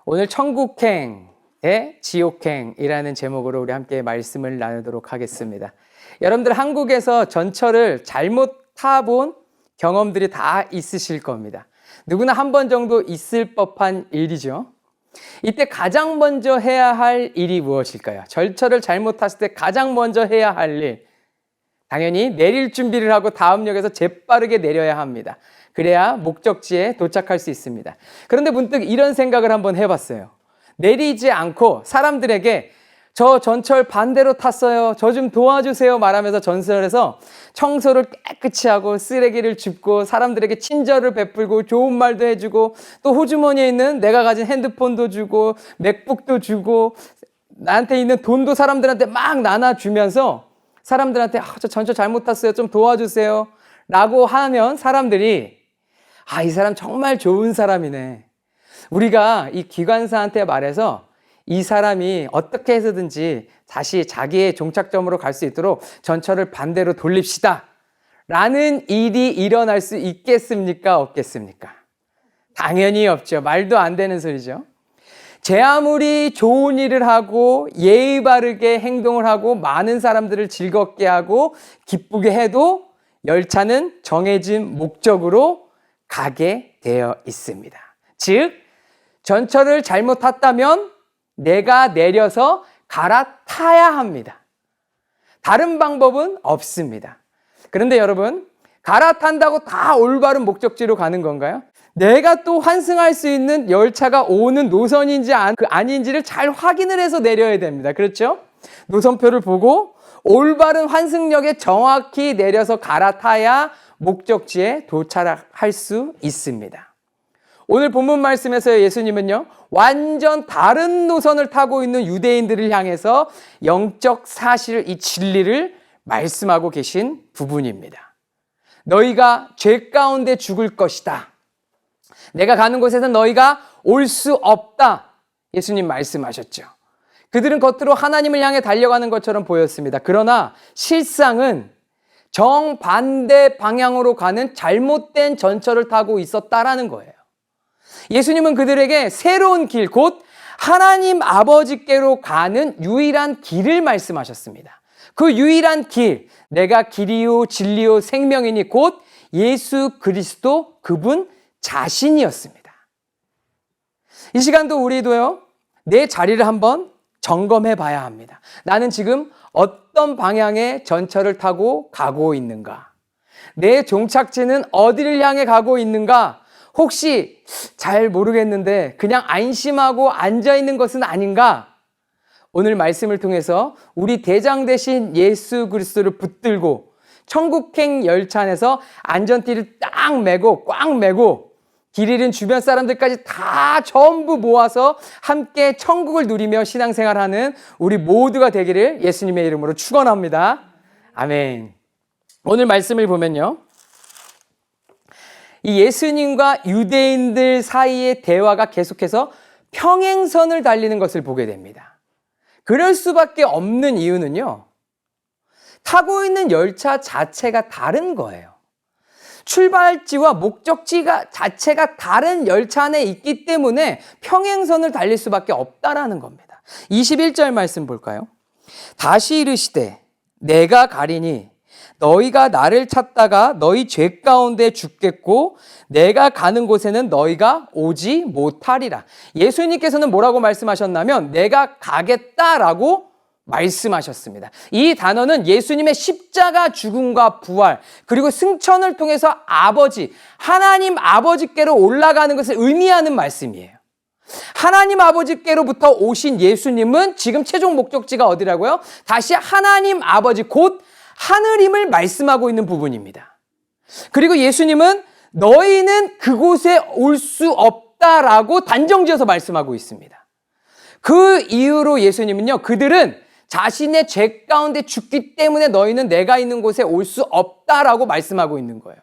오늘 천국행의 지옥행이라는 제목으로 우리 함께 말씀을 나누도록 하겠습니다. 여러분들 한국에서 전철을 잘못 타본 경험들이 다 있으실 겁니다. 누구나 한 번 정도 있을 법한 일이죠. 이때 가장 먼저 해야 할 일이 무엇일까요? 전철을 잘못 탔을 때 가장 먼저 해야 할 일, 당연히 내릴 준비를 하고 다음 역에서 재빠르게 내려야 합니다. 그래야 목적지에 도착할 수 있습니다. 그런데 문득 이런 생각을 한번 해봤어요. 내리지 않고 사람들에게 저 전철 반대로 탔어요, 저 좀 도와주세요 말하면서 전철에서 청소를 깨끗이 하고 쓰레기를 줍고 사람들에게 친절을 베풀고 좋은 말도 해주고 또 호주머니에 있는 내가 가진 핸드폰도 주고 맥북도 주고 나한테 있는 돈도 사람들한테 막 나눠주면서 사람들한테 저 전철 잘못 탔어요, 좀 도와주세요 라고 하면 사람들이 이 사람 정말 좋은 사람이네. 우리가 이 기관사한테 말해서 이 사람이 어떻게 해서든지 다시 자기의 종착점으로 갈 수 있도록 전철을 반대로 돌립시다 라는 일이 일어날 수 있겠습니까? 없겠습니까? 당연히 없죠. 말도 안 되는 소리죠. 제 아무리 좋은 일을 하고 예의 바르게 행동을 하고 많은 사람들을 즐겁게 하고 기쁘게 해도 열차는 정해진 목적으로 가게 되어 있습니다. 즉, 전철을 잘못 탔다면 내가 내려서 갈아타야 합니다. 다른 방법은 없습니다. 그런데 여러분, 갈아탄다고 다 올바른 목적지로 가는 건가요? 내가 또 환승할 수 있는 열차가 오는 노선인지 아닌지를 잘 확인을 해서 내려야 됩니다. 그렇죠? 노선표를 보고 올바른 환승역에 정확히 내려서 갈아타야 목적지에 도착할 수 있습니다. 오늘 본문 말씀에서 예수님은요, 완전 다른 노선을 타고 있는 유대인들을 향해서 영적 사실, 이 진리를 말씀하고 계신 부분입니다. 너희가 죄 가운데 죽을 것이다. 내가 가는 곳에서 너희가 올 수 없다. 예수님 말씀하셨죠. 그들은 겉으로 하나님을 향해 달려가는 것처럼 보였습니다. 그러나 실상은 정반대 방향으로 가는 잘못된 전철을 타고 있었다라는 거예요. 예수님은 그들에게 새로운 길, 곧 하나님 아버지께로 가는 유일한 길을 말씀하셨습니다. 그 유일한 길, 내가 길이요 진리요 생명이니 곧 예수 그리스도 그분 자신이었습니다. 이 시간도 우리도요, 내 자리를 한번 점검해 봐야 합니다. 나는 지금 어떤 방향의 전철을 타고 가고 있는가? 내 종착지는 어디를 향해 가고 있는가? 혹시 잘 모르겠는데 그냥 안심하고 앉아있는 것은 아닌가? 오늘 말씀을 통해서 우리 대장 되신 예수 그리스도를 붙들고 천국행 열차 안에서 안전띠를 딱 매고 꽉 매고 길 잃은 주변 사람들까지 다 전부 모아서 함께 천국을 누리며 신앙생활하는 우리 모두가 되기를 예수님의 이름으로 축원합니다. 아멘. 오늘 말씀을 보면요, 이 예수님과 유대인들 사이의 대화가 계속해서 평행선을 달리는 것을 보게 됩니다. 그럴 수밖에 없는 이유는요, 타고 있는 열차 자체가 다른 거예요. 출발지와 목적지가 자체가 다른 열차 안에 있기 때문에 평행선을 달릴 수밖에 없다라는 겁니다. 21절 말씀 볼까요? 다시 이르시되 내가 가리니 너희가 나를 찾다가 너희 죄 가운데 죽겠고 내가 가는 곳에는 너희가 오지 못하리라. 예수님께서는 뭐라고 말씀하셨냐면 내가 가겠다라고 말씀하셨습니다. 이 단어는 예수님의 십자가 죽음과 부활 그리고 승천을 통해서 하나님 아버지께로 올라가는 것을 의미하는 말씀이에요. 하나님 아버지께로부터 오신 예수님은 지금 최종 목적지가 어디라고요? 다시 하나님 아버지 곧 하늘임을 말씀하고 있는 부분입니다. 그리고 예수님은 너희는 그곳에 올 수 없다라고 단정지어서 말씀하고 있습니다. 그 이유로 예수님은요, 그들은 자신의 죄 가운데 죽기 때문에 너희는 내가 있는 곳에 올 수 없다라고 말씀하고 있는 거예요.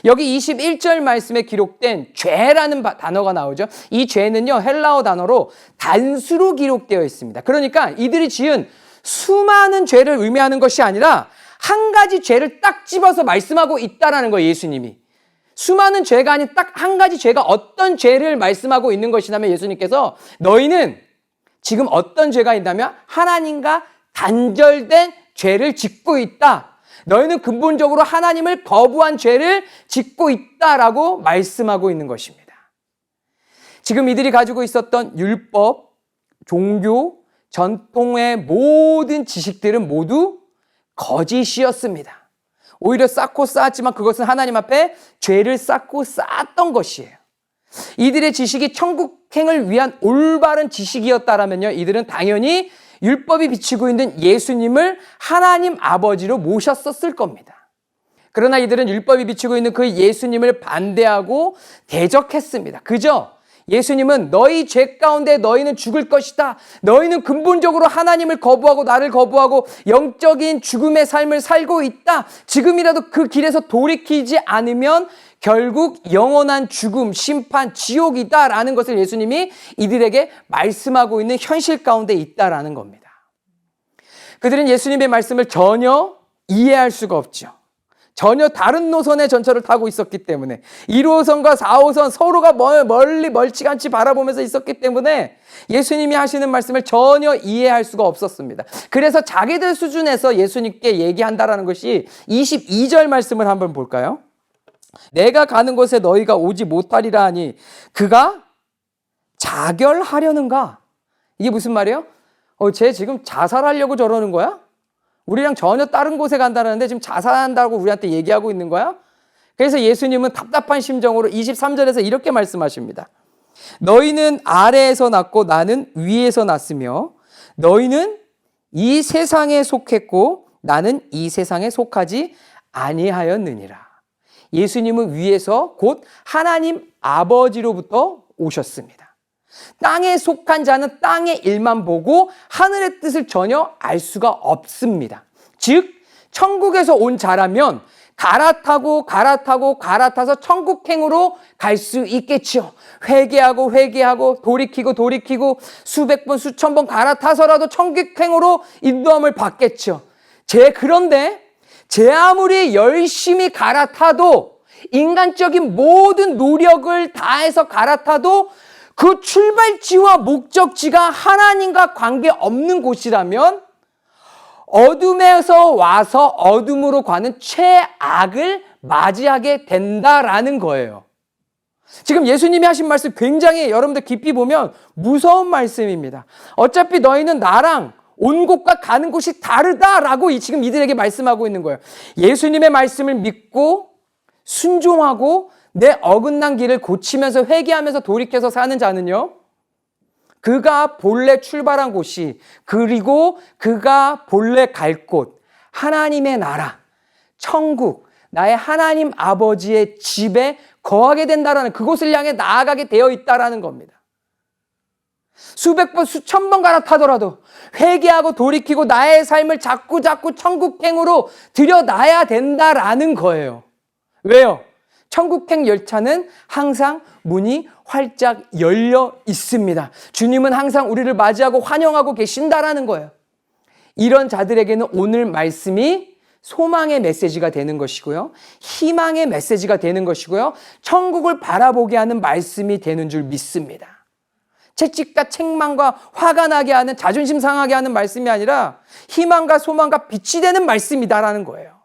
여기 21절 말씀에 기록된 죄라는 단어가 나오죠. 이 죄는요, 헬라어 단어로 단수로 기록되어 있습니다. 그러니까 이들이 지은 수많은 죄를 의미하는 것이 아니라 한 가지 죄를 딱 집어서 말씀하고 있다라는 거예요, 예수님이. 수많은 죄가 아닌 딱 한 가지 죄가 어떤 죄를 말씀하고 있는 것이냐면 예수님께서 너희는 지금 어떤 죄가 있다면 하나님과 단절된 죄를 짓고 있다. 너희는 근본적으로 하나님을 거부한 죄를 짓고 있다라고 말씀하고 있는 것입니다. 지금 이들이 가지고 있었던 율법, 종교, 전통의 모든 지식들은 모두 거짓이었습니다. 오히려 쌓고 쌓았지만 그것은 하나님 앞에 죄를 쌓고 쌓았던 것이에요. 이들의 지식이 천국행을 위한 올바른 지식이었다라면요, 이들은 당연히 율법이 비치고 있는 예수님을 하나님 아버지로 모셨었을 겁니다. 그러나 이들은 율법이 비치고 있는 그 예수님을 반대하고 대적했습니다. 그저 예수님은 너희 죄 가운데 너희는 죽을 것이다. 너희는 근본적으로 하나님을 거부하고 나를 거부하고 영적인 죽음의 삶을 살고 있다. 지금이라도 그 길에서 돌이키지 않으면 결국 영원한 죽음, 심판, 지옥이다라는 것을 예수님이 이들에게 말씀하고 있는 현실 가운데 있다라는 겁니다. 그들은 예수님의 말씀을 전혀 이해할 수가 없죠. 전혀 다른 노선의 전철을 타고 있었기 때문에 1호선과 4호선 서로가 멀찌감치 바라보면서 있었기 때문에 예수님이 하시는 말씀을 전혀 이해할 수가 없었습니다. 그래서 자기들 수준에서 예수님께 얘기한다라는 것이 22절 말씀을 한번 볼까요? 내가 가는 곳에 너희가 오지 못하리라 하니 그가 자결하려는가? 이게 무슨 말이에요? 쟤 지금 자살하려고 저러는 거야? 우리랑 전혀 다른 곳에 간다는데 지금 자살한다고 우리한테 얘기하고 있는 거야? 그래서 예수님은 답답한 심정으로 23절에서 이렇게 말씀하십니다. 너희는 아래에서 났고 나는 위에서 났으며 너희는 이 세상에 속했고 나는 이 세상에 속하지 아니하였느니라. 예수님은 위에서 곧 하나님 아버지로부터 오셨습니다. 땅에 속한 자는 땅의 일만 보고 하늘의 뜻을 전혀 알 수가 없습니다. 즉 천국에서 온 자라면 갈아타서 천국행으로 갈 수 있겠죠. 회개하고 돌이키고 수백 번 수천 번 갈아타서라도 천국행으로 인도함을 받겠죠. 그런데 아무리 열심히 갈아타도 인간적인 모든 노력을 다해서 갈아타도 그 출발지와 목적지가 하나님과 관계없는 곳이라면 어둠에서 와서 어둠으로 가는 최악을 맞이하게 된다라는 거예요. 지금 예수님이 하신 말씀 굉장히 여러분들 깊이 보면 무서운 말씀입니다. 어차피 너희는 나랑 온 곳과 가는 곳이 다르다라고 지금 이들에게 말씀하고 있는 거예요. 예수님의 말씀을 믿고 순종하고 내 어긋난 길을 고치면서 회개하면서 돌이켜서 사는 자는요, 그가 본래 출발한 곳이 그리고 그가 본래 갈 곳, 하나님의 나라, 천국, 나의 하나님 아버지의 집에 거하게 된다라는 그곳을 향해 나아가게 되어 있다라는 겁니다. 수백 번, 수천 번 갈아타더라도 회개하고 돌이키고 나의 삶을 자꾸 천국행으로 들여놔야 된다라는 거예요. 왜요? 천국행 열차는 항상 문이 활짝 열려 있습니다. 주님은 항상 우리를 맞이하고 환영하고 계신다라는 거예요. 이런 자들에게는 오늘 말씀이 소망의 메시지가 되는 것이고요. 희망의 메시지가 되는 것이고요. 천국을 바라보게 하는 말씀이 되는 줄 믿습니다. 채찍과 책망과 화가 나게 하는, 자존심 상하게 하는 말씀이 아니라 희망과 소망과 빛이 되는 말씀이다라는 거예요.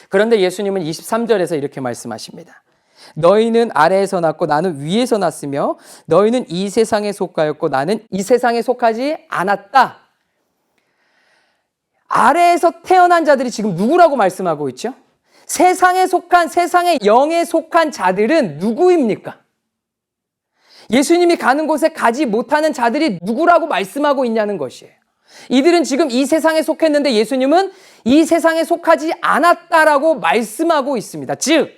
그런데 예수님은 23절에서 이렇게 말씀하십니다. 너희는 아래에서 났고 나는 위에서 났으며 너희는 이 세상에 속하였고 나는 이 세상에 속하지 않았다. 아래에서 태어난 자들이 지금 누구라고 말씀하고 있죠? 세상에 속한, 세상의 영에 속한 자들은 누구입니까? 예수님이 가는 곳에 가지 못하는 자들이 누구라고 말씀하고 있냐는 것이에요. 이들은 지금 이 세상에 속했는데 예수님은 이 세상에 속하지 않았다라고 말씀하고 있습니다. 즉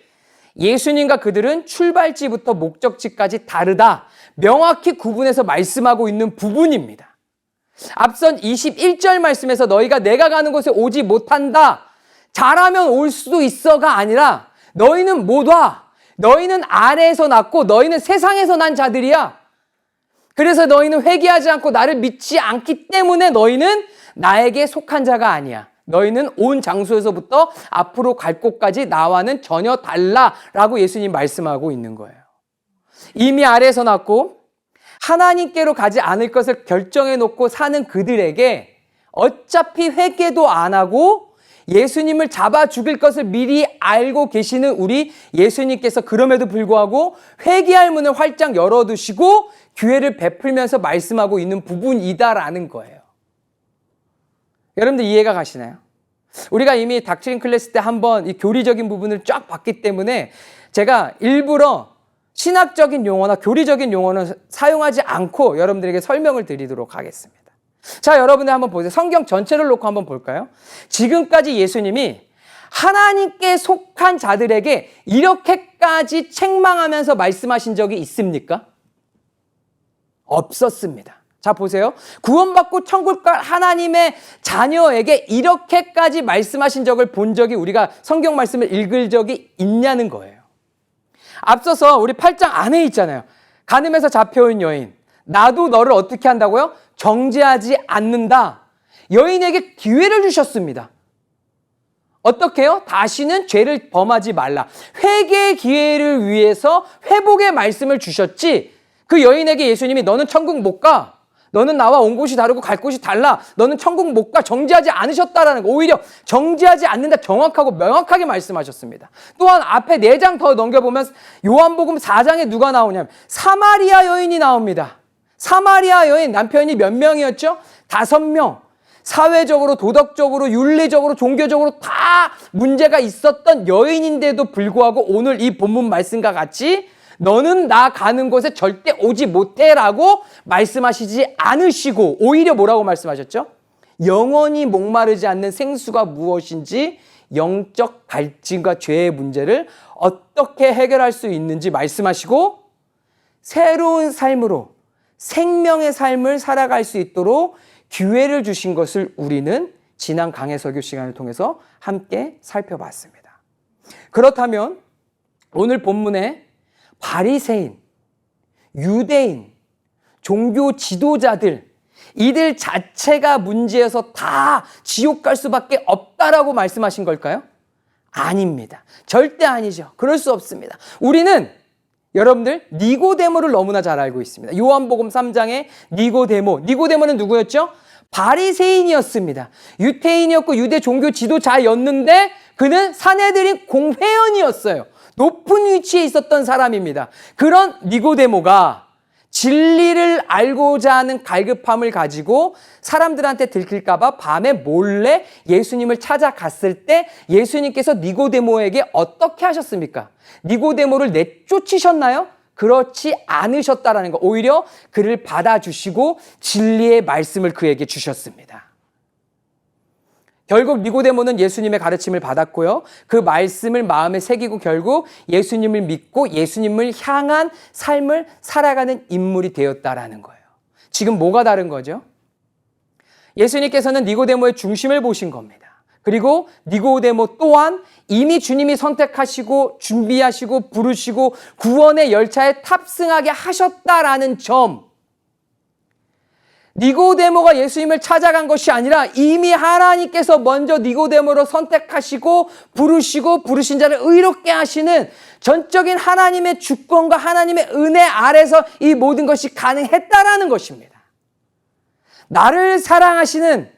예수님과 그들은 출발지부터 목적지까지 다르다, 명확히 구분해서 말씀하고 있는 부분입니다. 앞선 21절 말씀에서 너희가 내가 가는 곳에 오지 못한다, 잘하면 올 수도 있어가 아니라 너희는 못 와. 너희는 아래에서 났고 너희는 세상에서 난 자들이야. 그래서 너희는 회개하지 않고 나를 믿지 않기 때문에 너희는 나에게 속한 자가 아니야. 너희는 온 장소에서부터 앞으로 갈 곳까지 나와는 전혀 달라라고 예수님 말씀하고 있는 거예요. 이미 아래에서 났고 하나님께로 가지 않을 것을 결정해 놓고 사는 그들에게 어차피 회개도 안 하고 예수님을 잡아 죽일 것을 미리 알고 계시는 우리 예수님께서 그럼에도 불구하고 회개할 문을 활짝 열어두시고 기회를 베풀면서 말씀하고 있는 부분이다라는 거예요. 여러분들 이해가 가시나요? 우리가 이미 닥트린 클래스 때 한번 이 교리적인 부분을 쫙 봤기 때문에 제가 일부러 신학적인 용어나 교리적인 용어는 사용하지 않고 여러분들에게 설명을 드리도록 하겠습니다. 자, 여러분들 한번 보세요. 성경 전체를 놓고 한번 볼까요? 지금까지 예수님이 하나님께 속한 자들에게 이렇게까지 책망하면서 말씀하신 적이 있습니까? 없었습니다. 자, 보세요. 구원받고 천국 갈 하나님의 자녀에게 이렇게까지 말씀하신 적을 본 적이 우리가 성경 말씀을 읽을 적이 있냐는 거예요. 앞서서 우리 8장 안에 있잖아요. 간음에서 잡혀온 여인. 나도 너를 어떻게 한다고요? 정죄하지 않는다. 여인에게 기회를 주셨습니다. 어떻게 해요? 다시는 죄를 범하지 말라. 회개의 기회를 위해서 회복의 말씀을 주셨지. 그 여인에게 예수님이 너는 천국 못 가. 너는 나와 온 곳이 다르고 갈 곳이 달라. 너는 천국 못 가. 정죄하지 않으셨다라는 거. 오히려 정죄하지 않는다. 정확하고 명확하게 말씀하셨습니다. 또한 앞에 4장 더 넘겨보면 요한복음 4장에 누가 나오냐면 사마리아 여인이 나옵니다. 사마리아 여인 남편이 몇 명이었죠? 5명. 사회적으로, 도덕적으로, 윤리적으로, 종교적으로 다 문제가 있었던 여인인데도 불구하고 오늘 이 본문 말씀과 같이 너는 나 가는 곳에 절대 오지 못해라고 말씀하시지 않으시고 오히려 뭐라고 말씀하셨죠? 영원히 목마르지 않는 생수가 무엇인지 영적 갈증과 죄의 문제를 어떻게 해결할 수 있는지 말씀하시고 새로운 삶으로 생명의 삶을 살아갈 수 있도록 기회를 주신 것을 우리는 지난 강해 설교 시간을 통해서 함께 살펴봤습니다. 그렇다면 오늘 본문에 바리새인, 유대인, 종교 지도자들 이들 자체가 문제여서 다 지옥 갈 수밖에 없다라고 말씀하신 걸까요? 아닙니다. 절대 아니죠. 그럴 수 없습니다. 우리는 여러분들 니고데모를 너무나 잘 알고 있습니다. 요한복음 3장의 니고데모는 누구였죠? 바리새인이었습니다. 유태인이었고 유대 종교 지도자였는데 그는 산헤드린 공회원이었어요. 높은 위치에 있었던 사람입니다. 그런 니고데모가 진리를 알고자 하는 갈급함을 가지고 사람들한테 들킬까 봐 밤에 몰래 예수님을 찾아갔을 때 예수님께서 니고데모에게 어떻게 하셨습니까? 니고데모를 내쫓으셨나요? 그렇지 않으셨다라는 거. 오히려 그를 받아주시고 진리의 말씀을 그에게 주셨습니다. 결국 니고데모는 예수님의 가르침을 받았고요. 그 말씀을 마음에 새기고 결국 예수님을 믿고 예수님을 향한 삶을 살아가는 인물이 되었다라는 거예요. 지금 뭐가 다른 거죠? 예수님께서는 니고데모의 중심을 보신 겁니다. 그리고 니고데모 또한 이미 주님이 선택하시고 준비하시고 부르시고 구원의 열차에 탑승하게 하셨다라는 점. 니고데모가 예수님을 찾아간 것이 아니라 이미 하나님께서 먼저 니고데모로 선택하시고 부르시고 부르신 자를 의롭게 하시는 전적인 하나님의 주권과 하나님의 은혜 아래서 이 모든 것이 가능했다라는 것입니다. 나를 사랑하시는,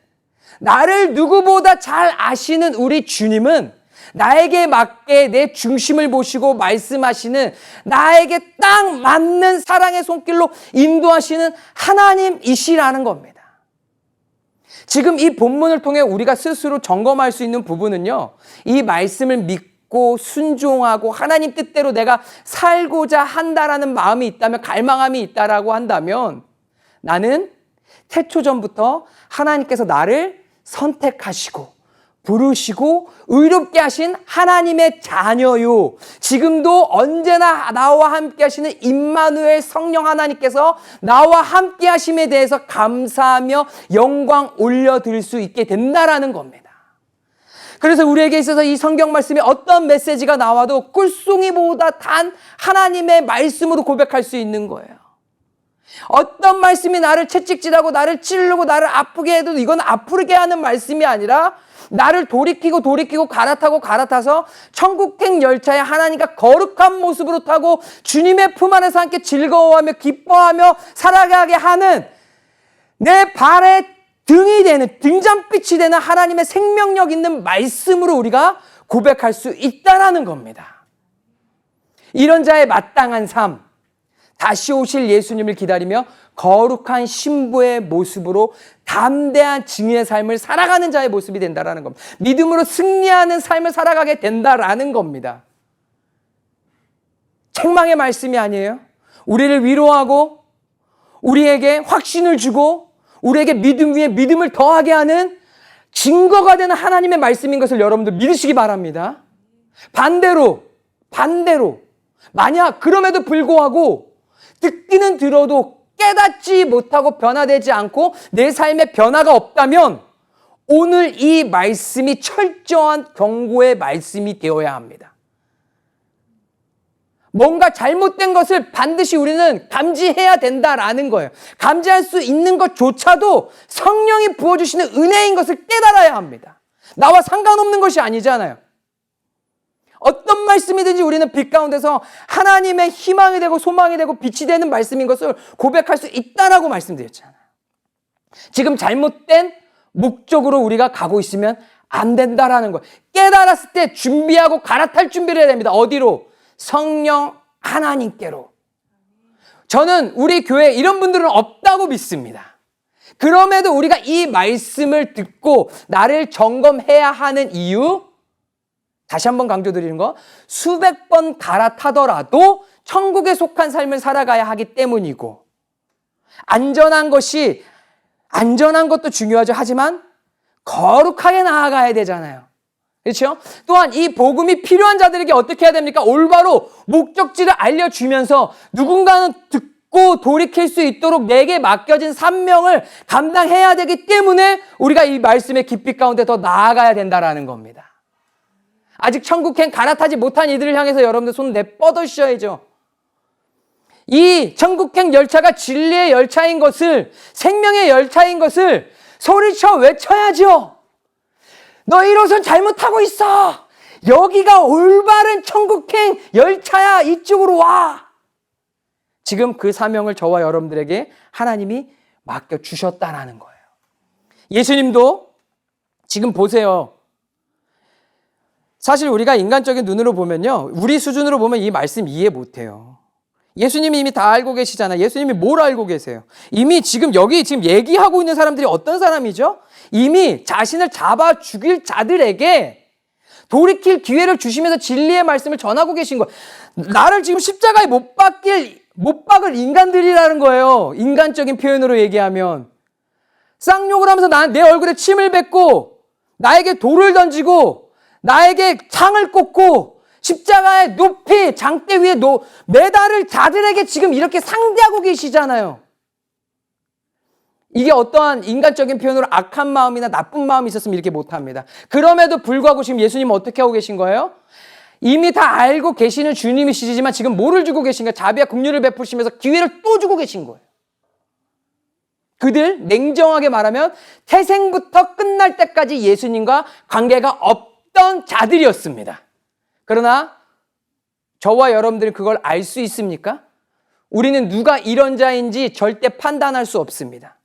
나를 누구보다 잘 아시는 우리 주님은 나에게 맞게 내 중심을 보시고 말씀하시는, 나에게 딱 맞는 사랑의 손길로 인도하시는 하나님이시라는 겁니다. 지금 이 본문을 통해 우리가 스스로 점검할 수 있는 부분은요, 이 말씀을 믿고 순종하고 하나님 뜻대로 내가 살고자 한다라는 마음이 있다면, 갈망함이 있다라고 한다면, 나는 태초전부터 하나님께서 나를 선택하시고 부르시고 의롭게 하신 하나님의 자녀요. 지금도 언제나 나와 함께 하시는 임마누엘 성령 하나님께서 나와 함께 하심에 대해서 감사하며 영광 올려드릴 수 있게 된다라는 겁니다. 그래서 우리에게 있어서 이 성경 말씀이 어떤 메시지가 나와도 꿀송이보다 단 하나님의 말씀으로 고백할 수 있는 거예요. 어떤 말씀이 나를 채찍질하고 나를 찌르고 나를 아프게 해도 이건 아프게 하는 말씀이 아니라 나를 돌이키고 갈아타서 천국행 열차에 하나님과 거룩한 모습으로 타고 주님의 품 안에서 함께 즐거워하며 기뻐하며 살아가게 하는 내 발의 등이 되는, 등잔빛이 되는 하나님의 생명력 있는 말씀으로 우리가 고백할 수 있다라는 겁니다. 이런 자의 마땅한 삶, 다시 오실 예수님을 기다리며 거룩한 신부의 모습으로 담대한 증인의 삶을 살아가는 자의 모습이 된다라는 겁니다. 믿음으로 승리하는 삶을 살아가게 된다라는 겁니다. 책망의 말씀이 아니에요. 우리를 위로하고 우리에게 확신을 주고 우리에게 믿음 위에 믿음을 더하게 하는 증거가 되는 하나님의 말씀인 것을 여러분들 믿으시기 바랍니다. 반대로 만약 그럼에도 불구하고 듣기는 들어도 깨닫지 못하고 변화되지 않고 내 삶에 변화가 없다면 오늘 이 말씀이 철저한 경고의 말씀이 되어야 합니다. 뭔가 잘못된 것을 반드시 우리는 감지해야 된다라는 거예요. 감지할 수 있는 것조차도 성령이 부어주시는 은혜인 것을 깨달아야 합니다. 나와 상관없는 것이 아니잖아요. 어떤 말씀이든지 우리는 빛 가운데서 하나님의 희망이 되고 소망이 되고 빛이 되는 말씀인 것을 고백할 수 있다라고 말씀드렸잖아요. 지금 잘못된 목적으로 우리가 가고 있으면 안 된다라는 거예요. 깨달았을 때 준비하고 갈아탈 준비를 해야 됩니다. 어디로? 성령 하나님께로. 저는 우리 교회에 이런 분들은 없다고 믿습니다. 그럼에도 우리가 이 말씀을 듣고 나를 점검해야 하는 이유, 다시 한번 강조드리는 거, 수백 번 갈아타더라도 천국에 속한 삶을 살아가야 하기 때문이고, 안전한 것도 중요하죠. 하지만 거룩하게 나아가야 되잖아요. 그렇죠? 또한 이 복음이 필요한 자들에게 어떻게 해야 됩니까? 올바로 목적지를 알려주면서 누군가는 듣고 돌이킬 수 있도록 내게 맡겨진 사명을 감당해야 되기 때문에 우리가 이 말씀의 깊이 가운데 더 나아가야 된다라는 겁니다. 아직 천국행 갈아타지 못한 이들을 향해서 여러분들 손 내뻗으셔야죠. 이 천국행 열차가 진리의 열차인 것을, 생명의 열차인 것을 소리쳐 외쳐야죠. 너 1호선 잘못하고 있어. 여기가 올바른 천국행 열차야. 이쪽으로 와. 지금 그 사명을 저와 여러분들에게 하나님이 맡겨주셨다라는 거예요. 예수님도 지금 보세요. 사실 우리가 인간적인 눈으로 보면요, 우리 수준으로 보면 이 말씀 이해 못해요. 예수님이 이미 다 알고 계시잖아요. 예수님이 뭘 알고 계세요? 이미 지금 얘기하고 있는 사람들이 어떤 사람이죠? 이미 자신을 잡아 죽일 자들에게 돌이킬 기회를 주시면서 진리의 말씀을 전하고 계신 거예요. 나를 지금 십자가에 못 박을 인간들이라는 거예요. 인간적인 표현으로 얘기하면. 쌍욕을 하면서 내 얼굴에 침을 뱉고 나에게 돌을 던지고 나에게 창을 꽂고 십자가의 높이 장대 위에 매달을 자들에게 지금 이렇게 상대하고 계시잖아요. 이게 어떠한 인간적인 표현으로 악한 마음이나 나쁜 마음이 있었으면 이렇게 못합니다. 그럼에도 불구하고 지금 예수님은 어떻게 하고 계신 거예요? 이미 다 알고 계시는 주님이시지만 지금 뭐를 주고 계신 거예요? 자비와 긍휼을 베푸시면서 기회를 또 주고 계신 거예요. 그들 냉정하게 말하면 태생부터 끝날 때까지 예수님과 관계가 없던 자들이었습니다. 그러나 저와 여러분들이 그걸 알 수 있습니까? 우리는 누가 이런 자인지 절대 판단할 수 없습니다.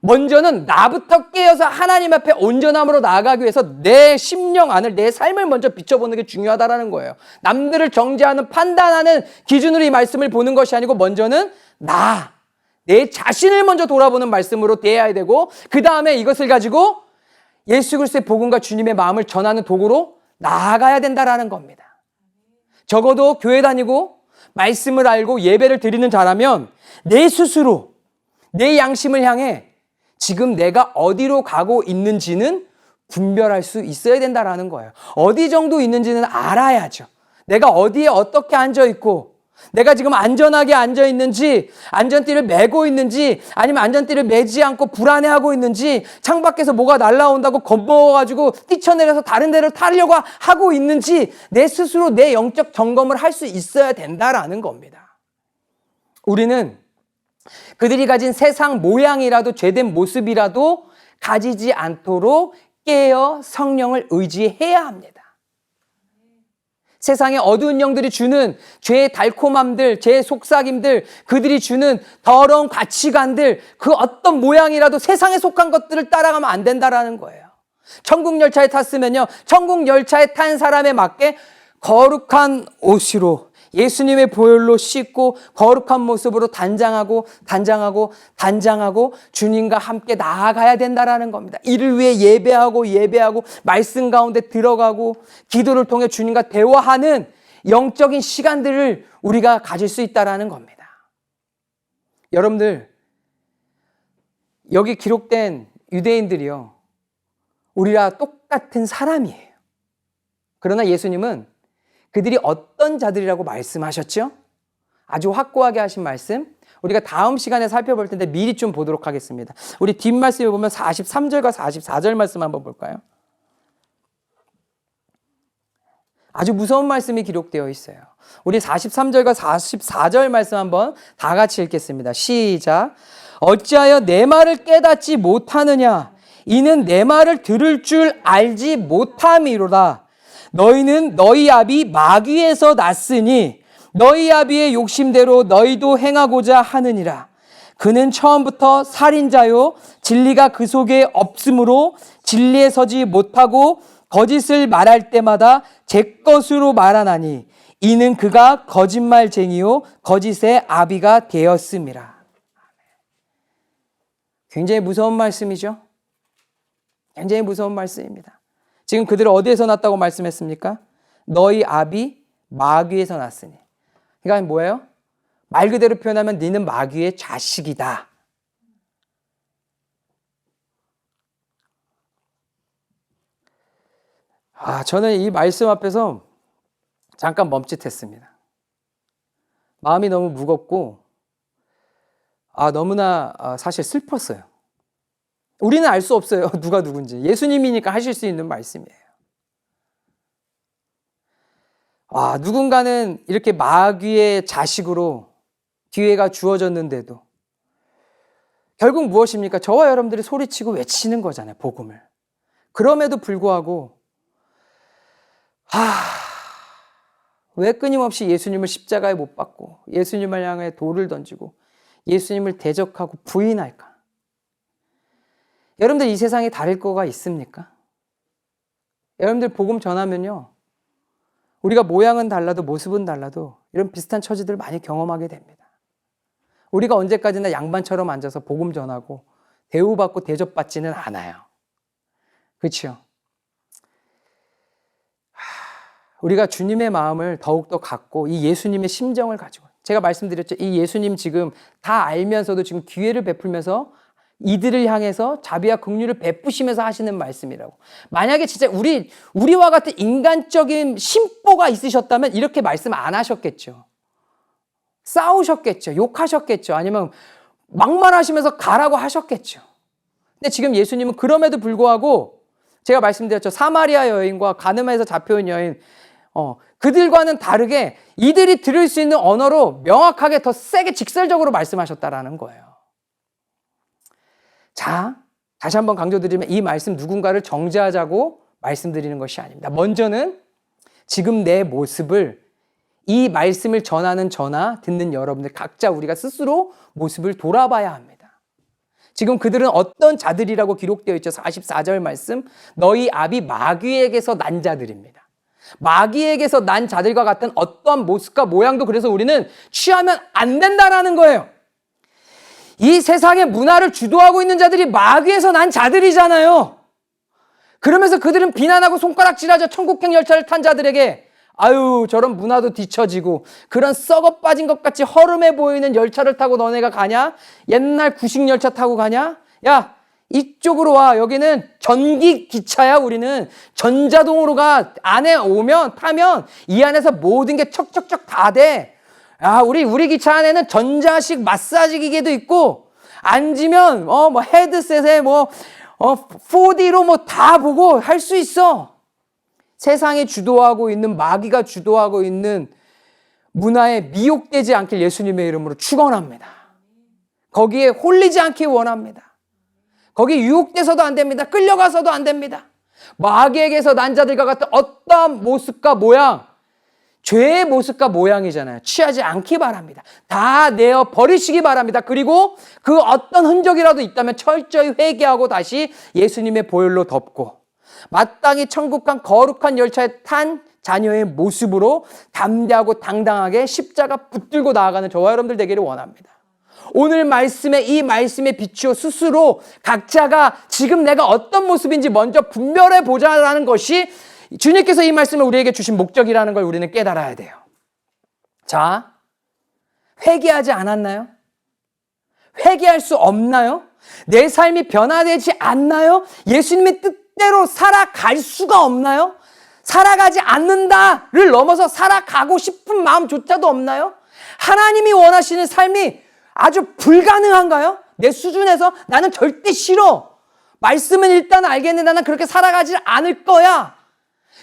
먼저는 나부터 깨어서 하나님 앞에 온전함으로 나아가기 위해서 내 심령 안을, 내 삶을 먼저 비춰보는 게 중요하다는 거예요. 남들을 정죄하는, 판단하는 기준으로 이 말씀을 보는 것이 아니고 먼저는 내 자신을 먼저 돌아보는 말씀으로 대해야 되고, 그 다음에 이것을 가지고 예수 그리스도의 복음과 주님의 마음을 전하는 도구로 나아가야 된다라는 겁니다. 적어도 교회 다니고 말씀을 알고 예배를 드리는 자라면 내 스스로 내 양심을 향해 지금 내가 어디로 가고 있는지는 분별할 수 있어야 된다라는 거예요. 어디 정도 있는지는 알아야죠. 내가 어디에 어떻게 앉아 있고, 내가 지금 안전하게 앉아 있는지, 안전띠를 메고 있는지, 아니면 안전띠를 메지 않고 불안해하고 있는지, 창밖에서 뭐가 날아온다고 겁먹어가지고 뛰쳐내려서 다른 데를 타려고 하고 있는지, 내 스스로 내 영적 점검을 할 수 있어야 된다라는 겁니다. 우리는 그들이 가진 세상 모양이라도 죄된 모습이라도 가지지 않도록 깨어 성령을 의지해야 합니다. 세상의 어두운 영들이 주는 죄의 달콤함들, 죄의 속삭임들, 그들이 주는 더러운 가치관들, 그 어떤 모양이라도 세상에 속한 것들을 따라가면 안 된다라는 거예요. 천국 열차에 탔으면요, 천국 열차에 탄 사람에 맞게 거룩한 옷으로 예수님의 보혈로 씻고 거룩한 모습으로 단장하고 주님과 함께 나아가야 된다라는 겁니다. 이를 위해 예배하고 말씀 가운데 들어가고 기도를 통해 주님과 대화하는 영적인 시간들을 우리가 가질 수 있다라는 겁니다. 여러분들, 여기 기록된 유대인들이요, 우리와 똑같은 사람이에요. 그러나 예수님은 그들이 어떤 자들이라고 말씀하셨죠? 아주 확고하게 하신 말씀, 우리가 다음 시간에 살펴볼 텐데 미리 좀 보도록 하겠습니다. 우리 뒷말씀에 보면 43절과 44절 말씀 한번 볼까요? 아주 무서운 말씀이 기록되어 있어요. 우리 43절과 44절 말씀 한번 다 같이 읽겠습니다. 시작. 어찌하여 내 말을 깨닫지 못하느냐? 이는 내 말을 들을 줄 알지 못함이로다. 너희는 너희 아비 마귀에서 났으니 너희 아비의 욕심대로 너희도 행하고자 하느니라. 그는 처음부터 살인자요 진리가 그 속에 없으므로 진리에 서지 못하고 거짓을 말할 때마다 제 것으로 말하나니 이는 그가 거짓말쟁이요 거짓의 아비가 되었음이라. 굉장히 무서운 말씀이죠. 굉장히 무서운 말씀입니다. 지금 그들은 어디에서 났다고 말씀했습니까? 너희 아비 마귀에서 났으니. 그러니까 뭐예요? 말 그대로 표현하면 너는 마귀의 자식이다. 저는 이 말씀 앞에서 잠깐 멈칫했습니다. 마음이 너무 무겁고 너무나 사실 슬펐어요. 우리는 알 수 없어요. 누가 누군지. 예수님이니까 하실 수 있는 말씀이에요. 누군가는 이렇게 마귀의 자식으로 기회가 주어졌는데도 결국 무엇입니까? 저와 여러분들이 소리치고 외치는 거잖아요. 복음을. 그럼에도 불구하고 왜 끊임없이 예수님을 십자가에 못 박고 예수님을 향해 돌을 던지고 예수님을 대적하고 부인할까? 여러분들 이 세상에 다를 거가 있습니까? 여러분들 복음 전하면요, 우리가 모양은 달라도 모습은 달라도 이런 비슷한 처지들을 많이 경험하게 됩니다. 우리가 언제까지나 양반처럼 앉아서 복음 전하고 대우받고 대접받지는 않아요. 그렇죠? 우리가 주님의 마음을 더욱더 갖고 이 예수님의 심정을 가지고, 제가 말씀드렸죠. 이 예수님 지금 다 알면서도 지금 기회를 베풀면서 이들을 향해서 자비와 긍휼을 베푸시면서 하시는 말씀이라고. 만약에 진짜 우리와 같은 인간적인 심보가 있으셨다면 이렇게 말씀 안 하셨겠죠. 싸우셨겠죠. 욕하셨겠죠. 아니면 막말하시면서 가라고 하셨겠죠. 근데 지금 예수님은 그럼에도 불구하고 제가 말씀드렸죠. 사마리아 여인과 가늠해서 잡혀온 여인, 그들과는 다르게 이들이 들을 수 있는 언어로 명확하게 더 세게 직설적으로 말씀하셨다라는 거예요. 자, 다시 한번 강조드리면 이 말씀 누군가를 정죄하자고 말씀드리는 것이 아닙니다. 먼저는 지금 내 모습을, 이 말씀을 전하는 저나 듣는 여러분들 각자 우리가 스스로 모습을 돌아봐야 합니다. 지금 그들은 어떤 자들이라고 기록되어 있죠? 44절 말씀, 너희 아비 마귀에게서 난 자들입니다. 마귀에게서 난 자들과 같은 어떠한 모습과 모양도 그래서 우리는 취하면 안 된다라는 거예요. 이 세상의 문화를 주도하고 있는 자들이 마귀에서 난 자들이잖아요. 그러면서 그들은 비난하고 손가락질하죠. 천국행 열차를 탄 자들에게. 저런 문화도 뒤처지고 그런 썩어 빠진 것 같이 허름해 보이는 열차를 타고 너네가 가냐? 옛날 구식 열차 타고 가냐? 야, 이쪽으로 와. 여기는 전기 기차야. 우리는 전자동으로 가. 안에 타면 이 안에서 모든 게 척척척 다 돼. 우리 기차 안에는 전자식 마사지 기계도 있고, 앉으면, 헤드셋에 4D로 다 보고 할 수 있어. 세상이 주도하고 있는, 마귀가 주도하고 있는 문화에 미혹되지 않길 예수님의 이름으로 축원합니다. 거기에 홀리지 않기 원합니다. 거기 유혹돼서도 안 됩니다. 끌려가서도 안 됩니다. 마귀에게서 난 자들과 같은 어떠한 모습과 모양, 죄의 모습과 모양이잖아요. 취하지 않기 바랍니다. 다 내어 버리시기 바랍니다. 그리고 그 어떤 흔적이라도 있다면 철저히 회개하고 다시 예수님의 보혈로 덮고 마땅히 천국간 거룩한 열차에 탄 자녀의 모습으로 담대하고 당당하게 십자가 붙들고 나아가는 저와 여러분들 되기를 원합니다. 오늘 이 말씀에 비추어 스스로 각자가 지금 내가 어떤 모습인지 먼저 분별해 보자라는 것이 주님께서 이 말씀을 우리에게 주신 목적이라는 걸 우리는 깨달아야 돼요. 자, 회개하지 않았나요? 회개할 수 없나요? 내 삶이 변화되지 않나요? 예수님의 뜻대로 살아갈 수가 없나요? 살아가지 않는다를 넘어서 살아가고 싶은 마음조차도 없나요? 하나님이 원하시는 삶이 아주 불가능한가요? 내 수준에서 나는 절대 싫어. 말씀은 일단 알겠는데 나는 그렇게 살아가지 않을 거야.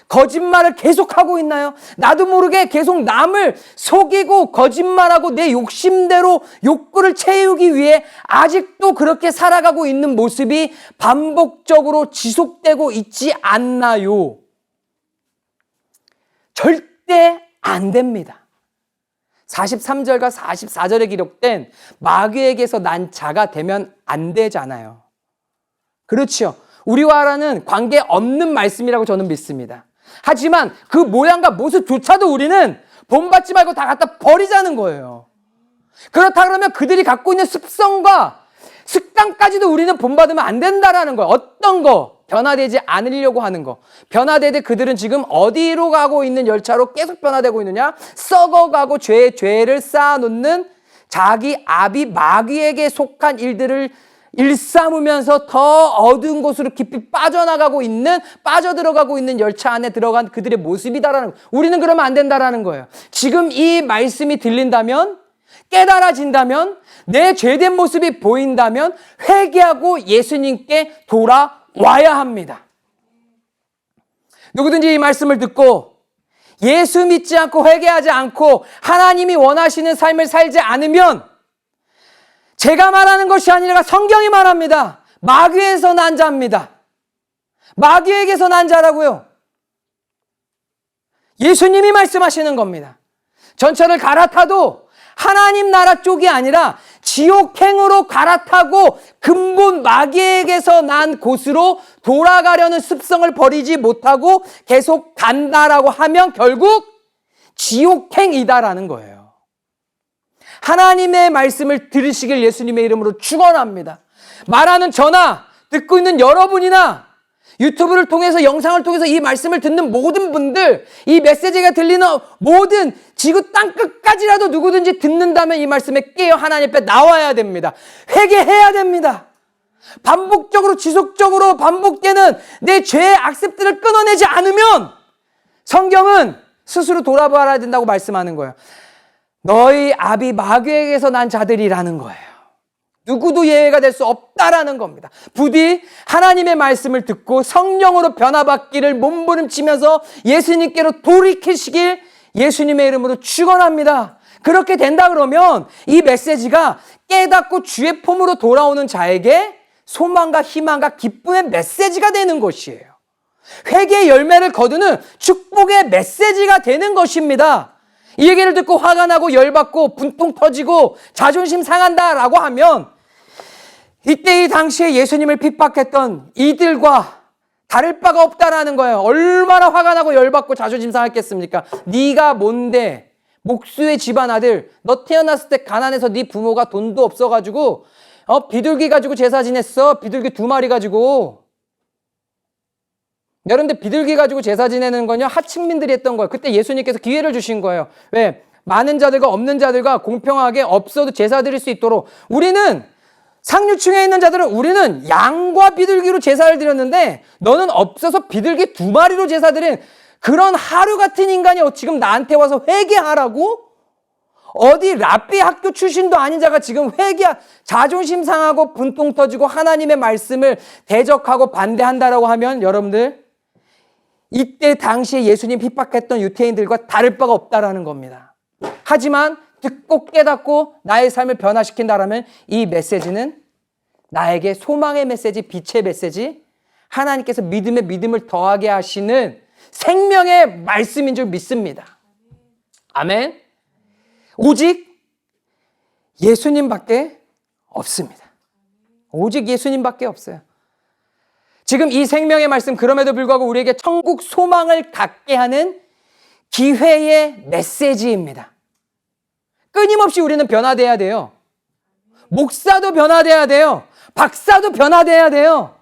거짓말을 계속하고 있나요? 나도 모르게 계속 남을 속이고 거짓말하고 내 욕심대로 욕구를 채우기 위해 아직도 그렇게 살아가고 있는 모습이 반복적으로 지속되고 있지 않나요? 절대 안 됩니다. 43절과 44절에 기록된 마귀에게서 난 자가 되면 안 되잖아요. 그렇죠. 우리와는 관계없는 말씀이라고 저는 믿습니다. 하지만 그 모양과 모습조차도 우리는 본받지 말고 다 갖다 버리자는 거예요. 그렇다 그러면 그들이 갖고 있는 습성과 습관까지도 우리는 본받으면 안 된다라는 거예요. 어떤 거? 변화되지 않으려고 하는 거. 변화되되 그들은 지금 어디로 가고 있는 열차로 계속 변화되고 있느냐? 썩어가고 죄를 쌓아놓는 자기 아비 마귀에게 속한 일들을 일삼으면서 더 어두운 곳으로 깊이 빠져들어가고 있는 열차 안에 들어간 그들의 모습이다라는 거예요. 우리는 그러면 안 된다라는 거예요. 지금 이 말씀이 들린다면, 깨달아진다면, 내 죄된 모습이 보인다면 회개하고 예수님께 돌아와야 합니다. 누구든지 이 말씀을 듣고 예수 믿지 않고 회개하지 않고 하나님이 원하시는 삶을 살지 않으면 제가 말하는 것이 아니라 성경이 말합니다. 마귀에서 난 자입니다. 마귀에게서 난 자라고요. 예수님이 말씀하시는 겁니다. 전철을 갈아타도 하나님 나라 쪽이 아니라 지옥행으로 갈아타고 근본 마귀에게서 난 곳으로 돌아가려는 습성을 버리지 못하고 계속 간다라고 하면 결국 지옥행이다라는 거예요. 하나님의 말씀을 들으시길 예수님의 이름으로 축원합니다. 말하는 저나 듣고 있는 여러분이나 유튜브를 통해서 영상을 통해서 이 말씀을 듣는 모든 분들, 이 메시지가 들리는 모든 지구 땅끝까지라도 누구든지 듣는다면 이 말씀에 깨어 하나님 앞에 나와야 됩니다. 회개해야 됩니다. 반복적으로 지속적으로 반복되는 내 죄의 악습들을 끊어내지 않으면 성경은 스스로 돌아봐야 된다고 말씀하는 거예요. 너희 아비 마귀에게서 난 자들이라는 거예요. 누구도 예외가 될 수 없다라는 겁니다. 부디 하나님의 말씀을 듣고 성령으로 변화받기를 몸부림치면서 예수님께로 돌이키시길 예수님의 이름으로 축원합니다. 그렇게 된다 그러면 이 메시지가 깨닫고 주의 품으로 돌아오는 자에게 소망과 희망과 기쁨의 메시지가 되는 것이에요. 회개의 열매를 거두는 축복의 메시지가 되는 것입니다. 이 얘기를 듣고 화가 나고 열받고 분통 터지고 자존심 상한다라고 하면 이때 이 당시에 예수님을 핍박했던 이들과 다를 바가 없다라는 거예요. 얼마나 화가 나고 열받고 자존심 상했겠습니까? 네가 뭔데 목수의 집안 아들, 너 태어났을 때 가난해서 네 부모가 돈도 없어가지고 비둘기 가지고 제사 지냈어. 비둘기 2마리 가지고. 여러분들 비둘기 가지고 제사 지내는 건요 하층민들이 했던 거예요. 그때 예수님께서 기회를 주신 거예요. 왜? 많은 자들과 없는 자들과 공평하게 없어도 제사 드릴 수 있도록. 우리는 상류층에 있는 자들은 우리는 양과 비둘기로 제사를 드렸는데 너는 없어서 비둘기 2마리로 제사 드린 그런 하루 같은 인간이 지금 나한테 와서 회개하라고? 어디 랍비 학교 출신도 아닌 자가 지금 자존심 상하고 분통 터지고 하나님의 말씀을 대적하고 반대한다라고 하면 여러분들 이때 당시에 예수님 핍박했던 유태인들과 다를 바가 없다라는 겁니다. 하지만 듣고 깨닫고 나의 삶을 변화시킨다라면 이 메시지는 나에게 소망의 메시지, 빛의 메시지, 하나님께서 믿음에 믿음을 더하게 하시는 생명의 말씀인 줄 믿습니다. 아멘. 오직 예수님밖에 없습니다. 오직 예수님밖에 없어요. 지금 이 생명의 말씀, 그럼에도 불구하고 우리에게 천국 소망을 갖게 하는 기회의 메시지입니다. 끊임없이 우리는 변화돼야 돼요. 목사도 변화돼야 돼요. 박사도 변화돼야 돼요.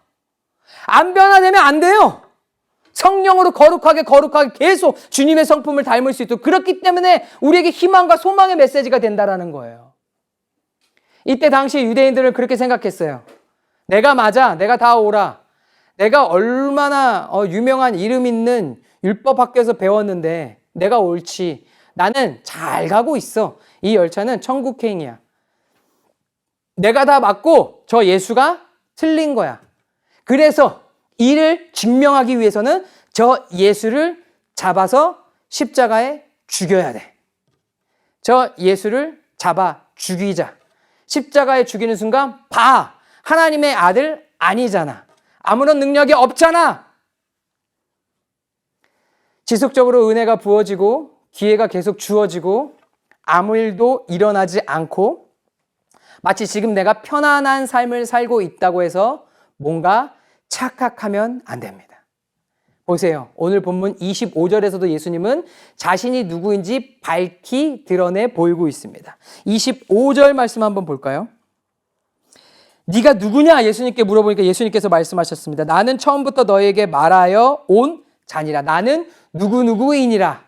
안 변화되면 안 돼요. 성령으로 거룩하게 계속 주님의 성품을 닮을 수 있도록, 그렇기 때문에 우리에게 희망과 소망의 메시지가 된다라는 거예요. 이때 당시 유대인들은 그렇게 생각했어요. 내가 맞아. 내가 다 오라. 내가 얼마나 유명한 이름 있는 율법학교에서 배웠는데 내가 옳지. 나는 잘 가고 있어. 이 열차는 천국행이야. 내가 다 맞고 저 예수가 틀린 거야. 그래서 이를 증명하기 위해서는 저 예수를 잡아서 십자가에 죽여야 돼. 저 예수를 잡아 죽이자. 십자가에 죽이는 순간 봐. 하나님의 아들 아니잖아. 아무런 능력이 없잖아. 지속적으로 은혜가 부어지고 기회가 계속 주어지고 아무 일도 일어나지 않고 마치 지금 내가 편안한 삶을 살고 있다고 해서 뭔가 착각하면 안 됩니다. 보세요. 오늘 본문 25절에서도 예수님은 자신이 누구인지 밝히 드러내 보이고 있습니다. 25절 말씀 한번 볼까요? 네가 누구냐? 예수님께 물어보니까 예수님께서 말씀하셨습니다. 나는 처음부터 너에게 말하여 온 자니라. 나는 누구누구이니라.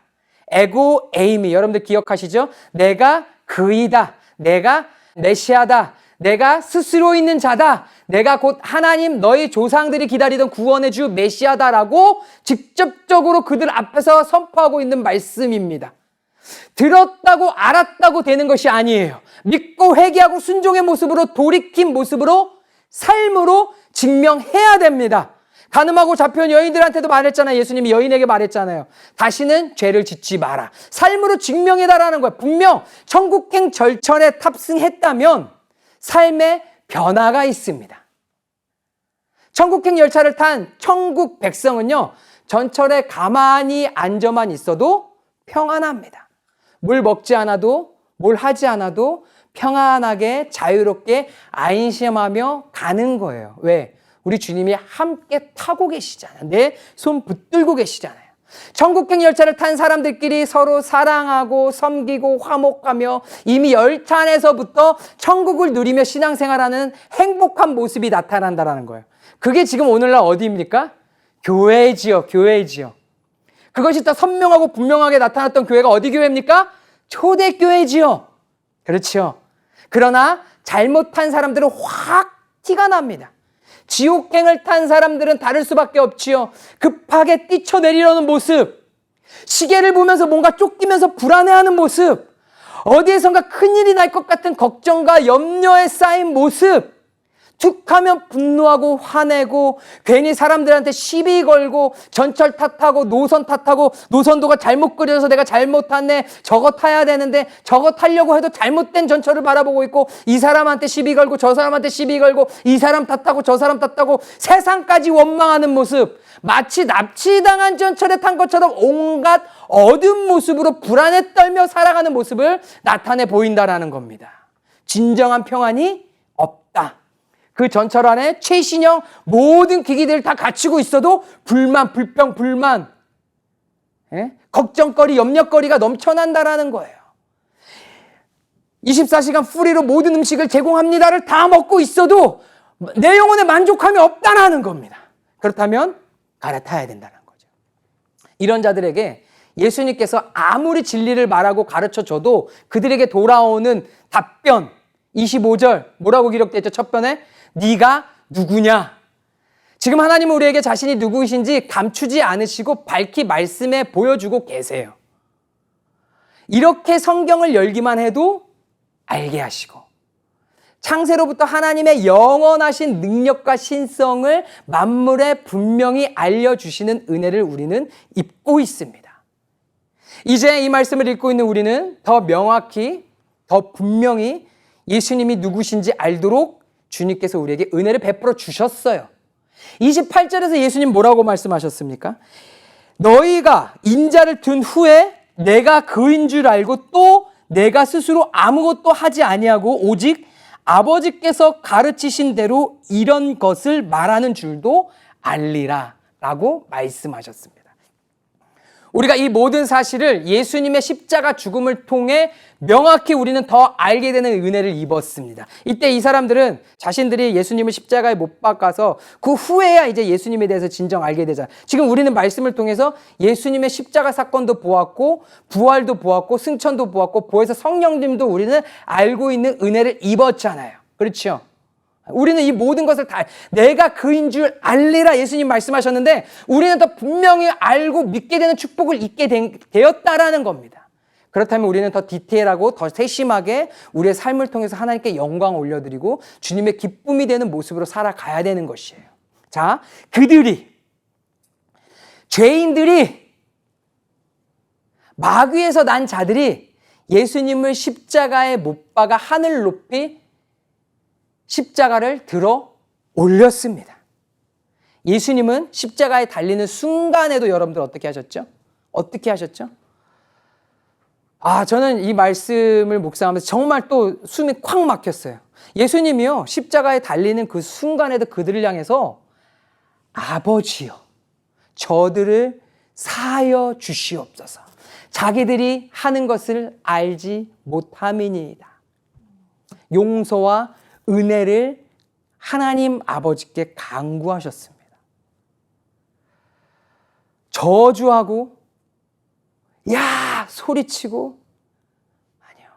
에고 에이미. 여러분들 기억하시죠? 내가 그이다. 내가 메시아다. 내가 스스로 있는 자다. 내가 곧 하나님 너희 조상들이 기다리던 구원의 주 메시아다라고 직접적으로 그들 앞에서 선포하고 있는 말씀입니다. 들었다고 알았다고 되는 것이 아니에요. 믿고 회개하고 순종의 모습으로, 돌이킨 모습으로, 삶으로 증명해야 됩니다. 간음하고 잡혀온 여인들한테도 말했잖아요. 예수님이 여인에게 말했잖아요. 다시는 죄를 짓지 마라. 삶으로 증명해달라는 거예요. 분명 천국행 절철에 탑승했다면 삶의 변화가 있습니다. 천국행 열차를 탄 천국 백성은요, 전철에 가만히 앉아만 있어도 평안합니다. 뭘 먹지 않아도, 뭘 하지 않아도 평안하게 자유롭게 안심하며 가는 거예요. 왜? 우리 주님이 함께 타고 계시잖아요. 내 손 붙들고 계시잖아요. 천국행 열차를 탄 사람들끼리 서로 사랑하고 섬기고 화목하며 이미 열차 안에서부터 천국을 누리며 신앙생활하는 행복한 모습이 나타난다는 거예요. 그게 지금 오늘날 어디입니까? 교회지요. 교회지요. 그것이 더 선명하고 분명하게 나타났던 교회가 어디 교회입니까? 초대교회지요. 그렇죠. 그러나 잘못한 사람들은 확 티가 납니다. 지옥행을 탄 사람들은 다를 수밖에 없지요. 급하게 뛰쳐내리려는 모습, 시계를 보면서 뭔가 쫓기면서 불안해하는 모습, 어디에선가 큰일이 날 것 같은 걱정과 염려에 쌓인 모습, 툭하면 분노하고 화내고 괜히 사람들한테 시비 걸고 전철 탓하고 노선 탓하고 노선도가 잘못 그려서 내가 잘못 탔네, 저거 타야 되는데 저거 타려고 해도 잘못된 전철을 바라보고 있고 이 사람한테 시비 걸고 저 사람한테 시비 걸고 이 사람 탓하고 저 사람 탓하고 세상까지 원망하는 모습, 마치 납치당한 전철에 탄 것처럼 온갖 어두운 모습으로 불안에 떨며 살아가는 모습을 나타내 보인다라는 겁니다. 진정한 평안이 없다. 그 전철 안에 최신형 모든 기기들을 다 갖추고 있어도 불만, 불평, 불만, 걱정거리, 염려거리가 넘쳐난다라는 거예요. 24시간 프리로 모든 음식을 제공합니다를 다 먹고 있어도 내 영혼에 만족함이 없다라는 겁니다. 그렇다면 갈아타야 된다는 거죠. 이런 자들에게 예수님께서 아무리 진리를 말하고 가르쳐줘도 그들에게 돌아오는 답변, 25절 뭐라고 기록되어 있죠? 첫 변에 네가 누구냐? 지금 하나님은 우리에게 자신이 누구이신지 감추지 않으시고 밝히 말씀해 보여주고 계세요. 이렇게 성경을 열기만 해도 알게 하시고 창세로부터 하나님의 영원하신 능력과 신성을 만물에 분명히 알려주시는 은혜를 우리는 입고 있습니다. 이제 이 말씀을 읽고 있는 우리는 더 명확히 더 분명히 예수님이 누구신지 알도록 주님께서 우리에게 은혜를 베풀어 주셨어요. 28절에서 예수님 뭐라고 말씀하셨습니까? 너희가 인자를 든 후에 내가 그인 줄 알고 또 내가 스스로 아무것도 하지 아니하고 오직 아버지께서 가르치신 대로 이런 것을 말하는 줄도 알리라 라고 말씀하셨습니다. 우리가 이 모든 사실을 예수님의 십자가 죽음을 통해 명확히 우리는 더 알게 되는 은혜를 입었습니다. 이때 이 사람들은 자신들이 예수님을 십자가에 못 박아서 그 후에야 이제 예수님에 대해서 진정 알게 되잖아요. 지금 우리는 말씀을 통해서 예수님의 십자가 사건도 보았고 부활도 보았고 승천도 보았고 보혜사 성령님도 우리는 알고 있는 은혜를 입었잖아요. 그렇죠? 우리는 이 모든 것을 다 내가 그인 줄 알리라 예수님 말씀하셨는데 우리는 더 분명히 알고 믿게 되는 축복을 잊게 되었다라는 겁니다. 그렇다면 우리는 더 디테일하고 더 세심하게 우리의 삶을 통해서 하나님께 영광 올려드리고 주님의 기쁨이 되는 모습으로 살아가야 되는 것이에요. 자, 죄인들이 마귀에서 난 자들이 예수님을 십자가에 못 박아 하늘 높이 십자가를 들어 올렸습니다. 예수님은 십자가에 달리는 순간에도 여러분들 어떻게 하셨죠? 어떻게 하셨죠? 저는 이 말씀을 묵상하면서 정말 또 숨이 콱 막혔어요. 예수님이요, 십자가에 달리는 그 순간에도 그들을 향해서 아버지여, 저들을 사하여 주시옵소서. 자기들이 하는 것을 알지 못함이니이다. 용서와 은혜를 하나님 아버지께 간구하셨습니다. 저주하고 야 소리치고 아니요.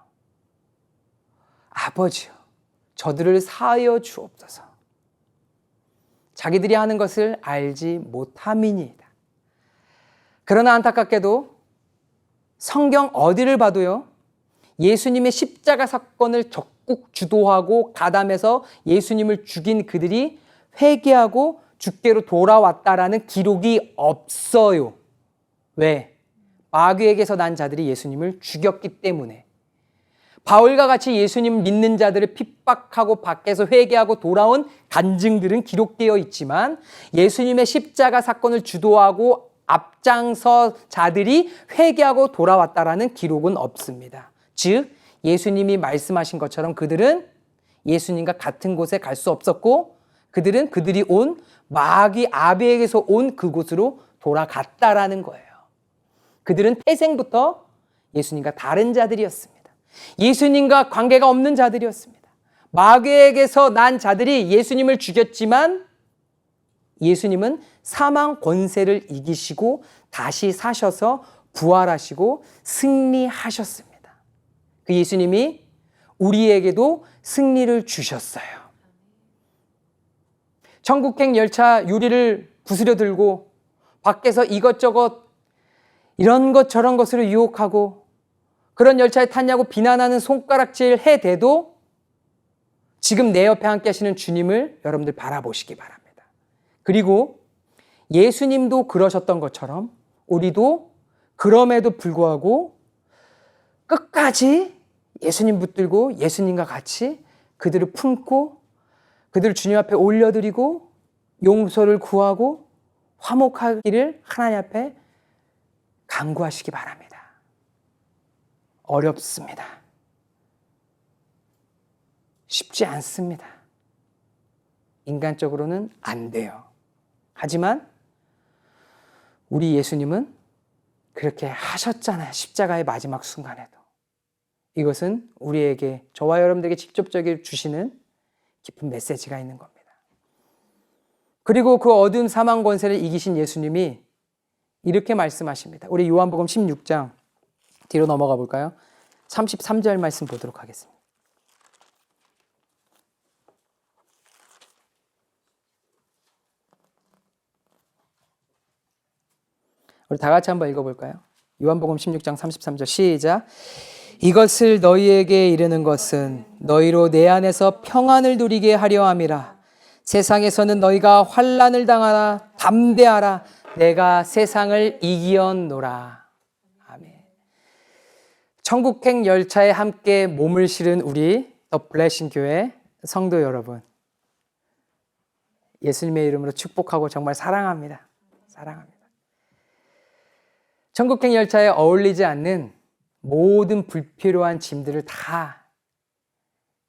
아버지요, 저들을 사하여 주옵소서. 자기들이 하는 것을 알지 못함이니이다. 그러나 안타깝게도 성경 어디를 봐도요, 예수님의 십자가 사건을 적극 주도하고 가담해서 예수님을 죽인 그들이 회개하고 주께로 돌아왔다라는 기록이 없어요. 왜? 마귀에게서 난 자들이 예수님을 죽였기 때문에. 바울과 같이 예수님 믿는 자들을 핍박하고 밖에서 회개하고 돌아온 간증들은 기록되어 있지만 예수님의 십자가 사건을 주도하고 앞장서 자들이 회개하고 돌아왔다라는 기록은 없습니다. 즉 예수님이 말씀하신 것처럼 그들은 예수님과 같은 곳에 갈 수 없었고 그들은 그들이 온 마귀 아비에게서 온 그곳으로 돌아갔다라는 거예요. 그들은 태생부터 예수님과 다른 자들이었습니다. 예수님과 관계가 없는 자들이었습니다. 마귀에게서 난 자들이 예수님을 죽였지만 예수님은 사망 권세를 이기시고 다시 사셔서 부활하시고 승리하셨습니다. 그 예수님이 우리에게도 승리를 주셨어요. 천국행 열차 유리를 부스려 들고 밖에서 이것저것 이런 것 저런 것으로 유혹하고 그런 열차에 탔냐고 비난하는 손가락질 해대도 지금 내 옆에 함께 하시는 주님을 여러분들 바라보시기 바랍니다. 그리고 예수님도 그러셨던 것처럼 우리도 그럼에도 불구하고 끝까지 예수님 붙들고 예수님과 같이 그들을 품고 그들을 주님 앞에 올려드리고 용서를 구하고 화목하기를 하나님 앞에 간구하시기 바랍니다. 어렵습니다. 쉽지 않습니다. 인간적으로는 안 돼요. 하지만 우리 예수님은 그렇게 하셨잖아요. 십자가의 마지막 순간에도. 이것은 우리에게, 저와 여러분들에게 직접적으로 주시는 깊은 메시지가 있는 겁니다. 그리고 그 어두운 사망 권세를 이기신 예수님이 이렇게 말씀하십니다. 우리 요한복음 16장 뒤로 넘어가 볼까요? 33절 말씀 보도록 하겠습니다. 우리 다 같이 한번 읽어볼까요? 요한복음 16장 33절 시작. 이것을 너희에게 이르는 것은 너희로 내 안에서 평안을 누리게 하려 함이라. 세상에서는 너희가 환난을 당하라. 담대하라. 내가 세상을 이기었노라. 아멘. 천국행 열차에 함께 몸을 실은 우리 더 블레싱 교회 성도 여러분, 예수님의 이름으로 축복하고 정말 사랑합니다. 사랑합니다. 천국행 열차에 어울리지 않는 모든 불필요한 짐들을 다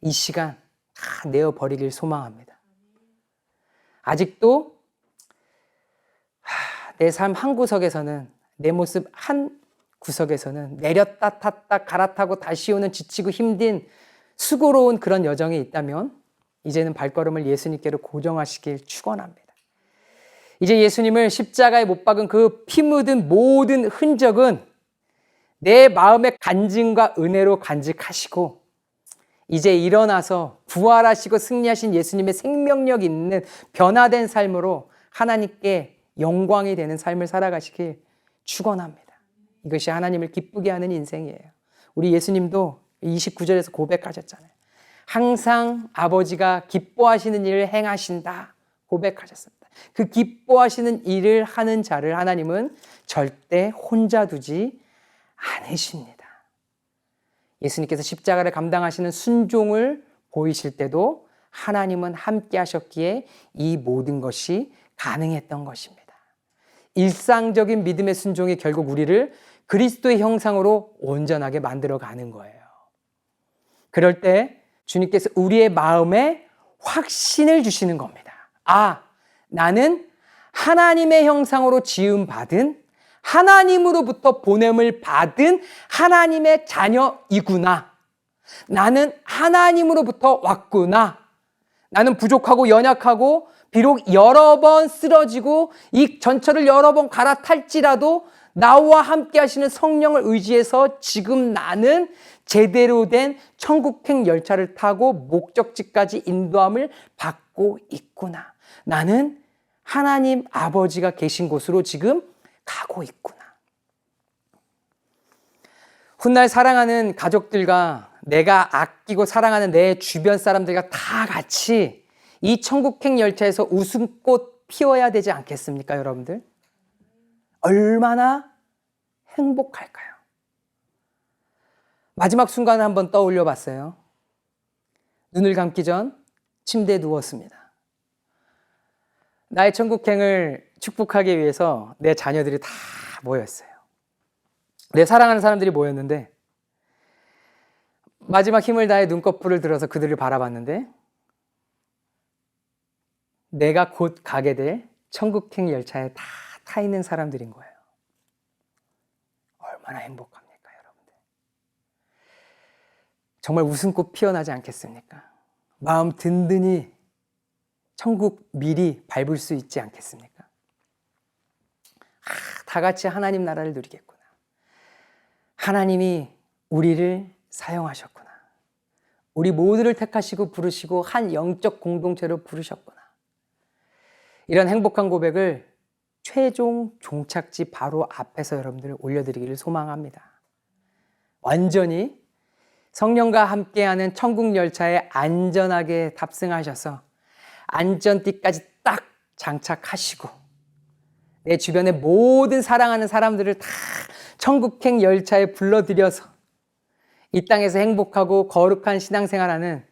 이 시간 다 내어버리길 소망합니다. 아직도 내 삶 한 구석에서는, 내 모습 한 구석에서는 내렸다 탔다 갈아타고 다시 오는 지치고 힘든 수고로운 그런 여정이 있다면 이제는 발걸음을 예수님께로 고정하시길 축원합니다. 이제 예수님을 십자가에 못 박은 그 피 묻은 모든 흔적은 내 마음의 간증과 은혜로 간직하시고, 이제 일어나서 부활하시고 승리하신 예수님의 생명력 있는 변화된 삶으로 하나님께 영광이 되는 삶을 살아가시길 축원합니다. 이것이 하나님을 기쁘게 하는 인생이에요. 우리 예수님도 29절에서 고백하셨잖아요. 항상 아버지가 기뻐하시는 일을 행하신다 고백하셨습니다. 그 기뻐하시는 일을 하는 자를 하나님은 절대 혼자 두지 않으십니다. 예수님께서 십자가를 감당하시는 순종을 보이실 때도 하나님은 함께 하셨기에 이 모든 것이 가능했던 것입니다. 일상적인 믿음의 순종이 결국 우리를 그리스도의 형상으로 온전하게 만들어가는 거예요. 그럴 때 주님께서 우리의 마음에 확신을 주시는 겁니다. 아, 나는 하나님의 형상으로 지음받은, 하나님으로부터 보냄을 받은 하나님의 자녀이구나. 나는 하나님으로부터 왔구나. 나는 부족하고 연약하고 비록 여러 번 쓰러지고 이 전철을 여러 번 갈아탈지라도 나와 함께 하시는 성령을 의지해서 지금 나는 제대로 된 천국행 열차를 타고 목적지까지 인도함을 받고 있구나. 나는 하나님 아버지가 계신 곳으로 지금 가고 있구나. 훗날 사랑하는 가족들과 내가 아끼고 사랑하는 내 주변 사람들과 다 같이 이 천국행 열차에서 웃음꽃 피워야 되지 않겠습니까, 여러분들? 얼마나 행복할까요? 마지막 순간을 한번 떠올려 봤어요. 눈을 감기 전 침대에 누웠습니다. 나의 천국행을 축복하기 위해서 내 자녀들이 다 모였어요. 내 사랑하는 사람들이 모였는데 마지막 힘을 다해 눈꺼풀을 들어서 그들을 바라봤는데 내가 곧 가게 될 천국행 열차에 다 타 있는 사람들인 거예요. 얼마나 행복합니까, 여러분들? 정말 웃음꽃 피어나지 않겠습니까? 마음 든든히 천국 미리 밟을 수 있지 않겠습니까? 다 같이 하나님 나라를 누리겠구나. 하나님이 우리를 사용하셨구나. 우리 모두를 택하시고 부르시고 한 영적 공동체로 부르셨구나. 이런 행복한 고백을 최종 종착지 바로 앞에서 여러분들 올려드리기를 소망합니다. 완전히 성령과 함께하는 천국 열차에 안전하게 탑승하셔서 안전띠까지 딱 장착하시고 내 주변의 모든 사랑하는 사람들을 다 천국행 열차에 불러들여서 이 땅에서 행복하고 거룩한 신앙생활하는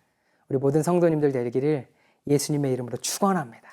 우리 모든 성도님들 되기를 예수님의 이름으로 축원합니다.